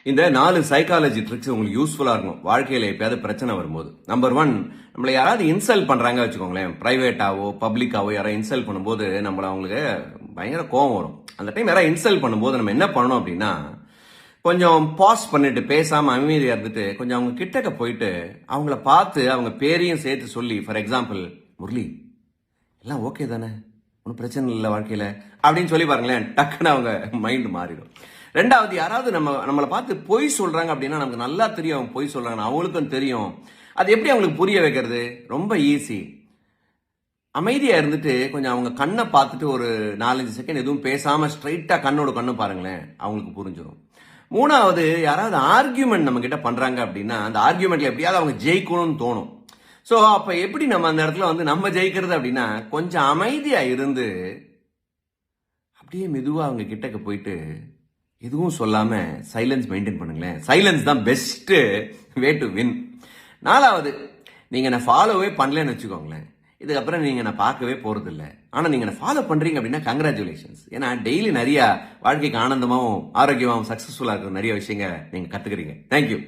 இந்த 4 psychology tricks உங்களுக்கு யூஸ்ஃபுல்லா இருக்கும் வாழ்க்கையில எப்பயாவது பிரச்சனை வரும்போது. நம்பர் 1, நம்மள யாராவது இன்சல்ட் பண்றாங்க வச்சுக்கோங்களேன், பிரைவேட்டாவோ பப்ளிக்காவோ யாராவது இன்சல்ட் பண்ணும்போது அவங்களுக்கு பயங்கர கோவம் வரும். அந்த டைம் யாராவது இன்சல்ட் பண்ணும்போது நம்ம என்ன பண்ணணும் அப்படின்னா, கொஞ்சம் பாஸ் பண்ணிட்டு பேசாம அமைதியா இருந்துட்டு கொஞ்சம் அவங்க கிட்டக்க போயிட்டு அவங்கள பார்த்து அவங்க பேரையும் சேர்த்து சொல்லி, ஃபார் எக்ஸாம்பிள், முரளி எல்லாம் ஓகே தானே, ஒன்றும் பிரச்சனை இல்லை வாழ்க்கையில அப்படின்னு சொல்லி பாருங்களேன், டக்குன்னு அவங்க மைண்ட் மாறிடும். ரெண்டாவது, யாராவது நம்மளை பார்த்து பொய் சொல்றாங்க அப்படின்னா நமக்கு நல்லா தெரியும் அவங்க பொய் சொல்றாங்க, அவங்களுக்கும் தெரியும். அது எப்படி அவங்களுக்கு புரிய வைக்கிறது? ரொம்ப ஈஸி. அமைதியா இருந்துட்டு கொஞ்சம் அவங்க கண்ணை பார்த்துட்டு ஒரு 4-5 செகண்ட் எதுவும் பேசாம ஸ்ட்ரைட்டா கண்ணோட கண்ணு பாருங்களேன், அவங்களுக்கு புரிஞ்சிடும். மூணாவது, யாராவது ஆர்கியூமெண்ட் நம்ம கிட்ட பண்றாங்க அப்படின்னா அந்த ஆர்கியூமெண்ட்ல எப்படியாவது அவங்க ஜெயிக்கணும்னு தோணும். ஸோ அப்ப எப்படி நம்ம அந்த இடத்துல நம்ம ஜெயிக்கிறது அப்படின்னா, கொஞ்சம் அமைதியா இருந்து அப்படியே மெதுவா அவங்க கிட்டக்க போயிட்டு எதுவும் சொல்லாம சைலன்ஸ் மெயின்டைன் பண்ணுங்களேன். சைலன்ஸ் தான் பெஸ்ட் வே டு வின். நாலாவது, நீங்க என்ன ஃபாலோவே பண்ணலன்னு வச்சுக்கோங்களேன், இதுக்கப்புறம் நீங்க நான் பார்க்கவே போறது இல்லை. ஆனா நீங்க என்ன ஃபாலோ பண்றீங்க அப்படின்னா கங்க்ராச்சுலேஷன்ஸ். ஏன்னா டெய்லி நிறைய வாழ்க்கைக்கு ஆனந்தமாவும் ஆரோக்கியமாவும் சக்சஸ்ஃபுல்லா இருக்கிற நிறைய விஷயங்க நீங்க கத்துக்கிறீங்க. தேங்க்யூ.